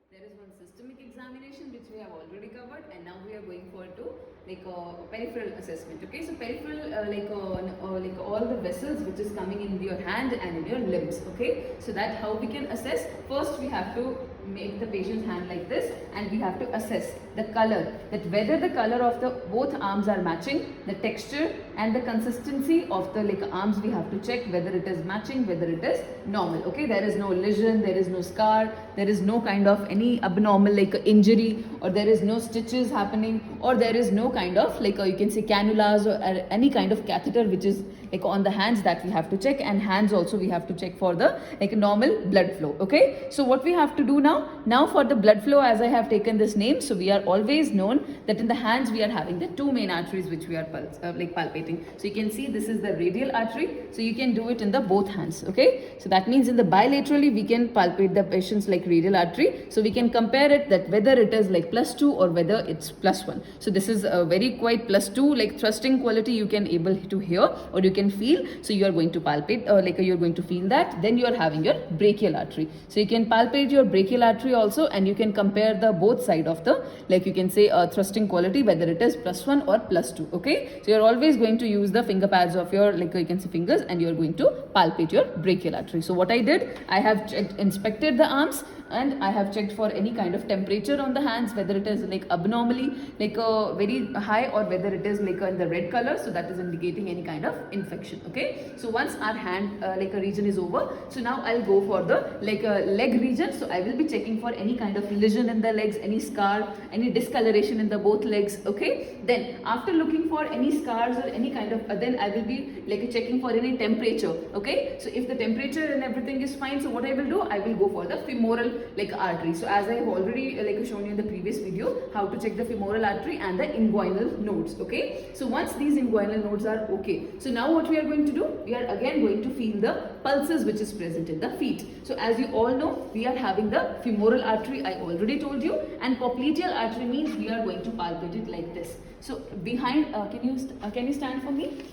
There is one systemic examination which we have already covered, and now we are going for to like peripheral assessment. Okay, so peripheral like all the vessels which is coming in your hand and in your limbs. Okay, so that how we can assess. First we have to make the patient's hand like this, and we have to assess the color, that whether the color of the both arms are matching, the texture and the consistency of the like arms we have to check whether it is matching, whether it is normal. Okay, there is no lesion, there is no scar, there is no kind of any abnormal like injury, or there is no stitches happening, or there is no kind of like you can say cannulas or any kind of catheter which is like on the hands, that we have to check. And hands also we have to check for the like normal blood flow. Okay, so what we have to do now for the blood flow, as I have taken this name, so we are always known that in the hands we are having the two main arteries which we are palpating. So you can see this is the radial artery, so you can do it in the both hands. Okay, so that means in the bilaterally we can palpate the patient's like radial artery, so we can compare it that whether it is like +2 or whether it's +1. So this is a very quite +2 like thrusting quality you can able to hear or you can feel. So you are going to palpate like you're going to feel that. Then you are having your brachial artery, so you can palpate your brachial artery also, and you can compare the both side of the like you can say thrusting quality whether it is +1 or +2. Okay, so you're always going to use the finger pads of your like you can say fingers, and you're going to palpate your brachial artery. So what I did, I have inspected the arms, and I have checked for any kind of temperature on the hands, whether it is like abnormally like very high or whether it is like in the red color, so that is indicating any kind of infection. Okay, so once our hand like a region is over, so now I'll go for the like leg region. So I will be checking for any kind of lesion in the legs, any scar, any discoloration in the both legs. Okay, then after looking for any scars or any kind of then I will be like checking for any temperature. Okay, so if the temperature and everything is fine, so what I will do, I will go for the femoral like artery. So as I have already like shown you in the previous video how to check the femoral artery and the inguinal nodes. Okay, so once these inguinal nodes are okay, so now what we are going to do, we are again going to feel the pulses which is present in the feet. So as you all know, we are having the femoral artery, I already told you, and popliteal artery means we are going to palpate it like this. So behind can you stand for me?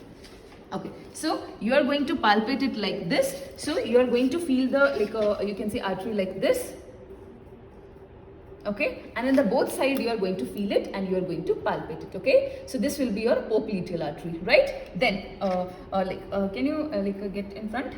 Okay, so you are going to palpate it like this. So you are going to feel the like you can say artery like this. Okay, and in the both side you are going to feel it and you are going to palpate it. Okay, so this will be your popliteal artery, right? Then can you get in front?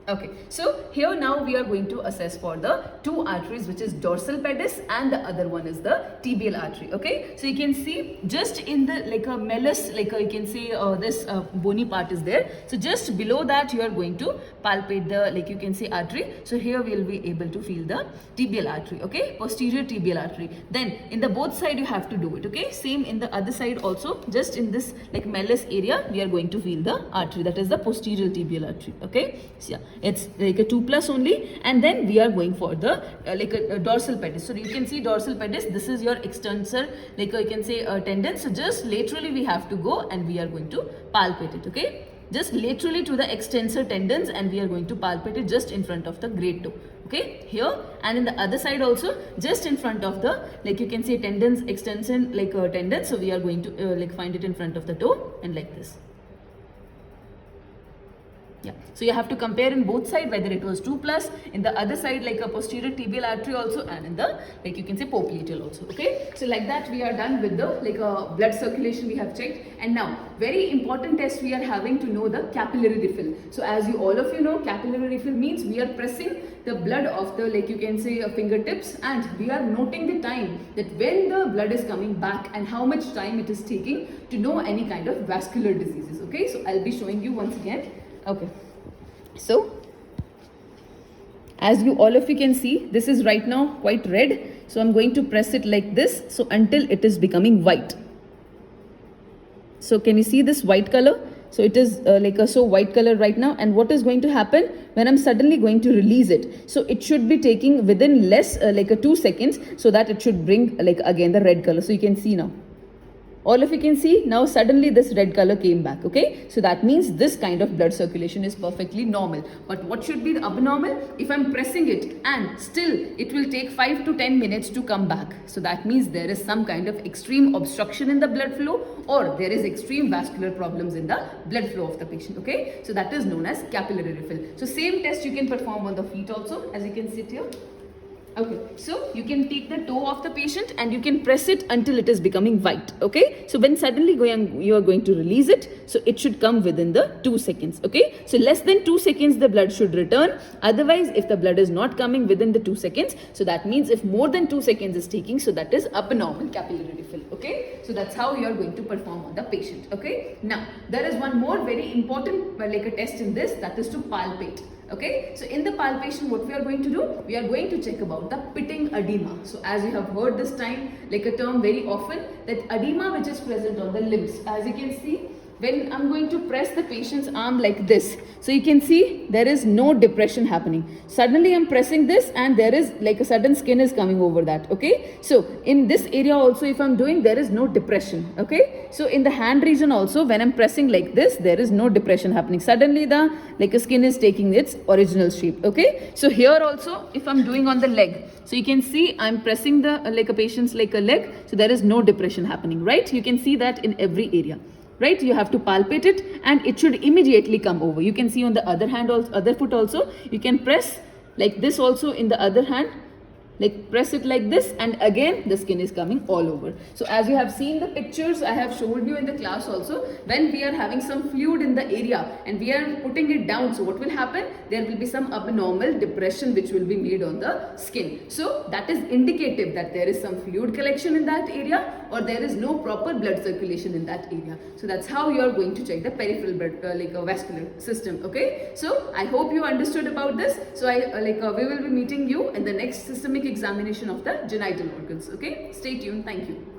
Okay, so here now we are going to assess for the two arteries, which is dorsal pedis and the other one is the tibial artery. Okay, so you can see just in the like a malleus, like you can see this bony part is there. So just below that you are going to palpate the like you can say artery. So here we will be able to feel the tibial artery. Okay, posterior tibial artery. Then in the both side you have to do it. Okay, same in the other side also. Just in this like malleus area we are going to feel the artery, that is the posterior tibial artery. Okay, so yeah, it's like a 2+ only. And then we are going for the like a dorsal pedis. So you can see dorsal pedis, this is your extensor like you can say tendon. So just laterally we have to go and we are going to palpate it. Okay, just laterally to the extensor tendons, and we are going to palpate it just in front of the great toe. Okay, here, and in the other side also just in front of the like you can say tendons, extension like tendons. So we are going to like find it in front of the toe and like this. Yeah, so you have to compare in both sides whether it was 2+, in the other side like a posterior tibial artery also, and in the like you can say popliteal also. Okay, so like that we are done with the like blood circulation we have checked. And now very important test we are having to know the capillary refill. So as you all of you know, capillary refill means we are pressing the blood of the like you can say fingertips, and we are noting the time that when the blood is coming back and how much time it is taking to know any kind of vascular diseases. Okay, so I'll be showing you once again. Okay, so as you all of you can see, this is right now quite red. So I'm going to press it like this, so until it is becoming white. So can you see this white color? So it is like a so white color right now. And what is going to happen when I'm suddenly going to release it? So it should be taking within less like a 2 seconds, so that it should bring like again the red color. So you can see now. All of you can see now suddenly this red color came back. Okay, so that means this kind of blood circulation is perfectly normal. But what should be the abnormal? If I'm pressing it and still it will take 5 to 10 minutes to come back. So that means there is some kind of extreme obstruction in the blood flow, or there is extreme vascular problems in the blood flow of the patient. Okay, so that is known as capillary refill. So same test you can perform on the feet also, as you can see here. Okay, so you can take the toe of the patient and you can press it until it is becoming white. Okay, so when suddenly you are going to release it, so it should come within the 2 seconds. Okay, so less than 2 seconds the blood should return. Otherwise, if the blood is not coming within the 2 seconds, so that means if more than 2 seconds is taking, so that is abnormal capillary refill. Okay, so that's how you are going to perform on the patient. Okay, now there is one more very important like a test in this, that is to palpate. Okay, so in the palpation, what we are going to do, we are going to check about the pitting edema. So as you have heard this time, like a term very often, that edema which is present on the limbs. As you can see, when I'm going to press the patient's arm like this, so you can see there is no depression happening. Suddenly I'm pressing this and there is like a sudden skin is coming over that. Okay, so in this area also, if I'm doing, there is no depression. Okay, so in the hand region also, when I'm pressing like this, there is no depression happening. Suddenly the like a skin is taking its original shape. Okay, so here also, if I'm doing on the leg, so you can see I'm pressing the like a patient's like a leg, so there is no depression happening, right? You can see that in every area. Right, you have to palpate it and it should immediately come over. You can see on the other hand also, other foot also, you can press like this also in the other hand, like press it like this, and again the skin is coming all over. So as you have seen the pictures I have showed you in the class also, when we are having some fluid in the area and we are putting it down, so what will happen, there will be some abnormal depression which will be made on the skin. So that is indicative that there is some fluid collection in that area or there is no proper blood circulation in that area. So that's how you are going to check the peripheral blood like a vascular system. Okay, so I hope you understood about this. So we will be meeting you in the next systemic examination of the genital organs. Okay, stay tuned. Thank you.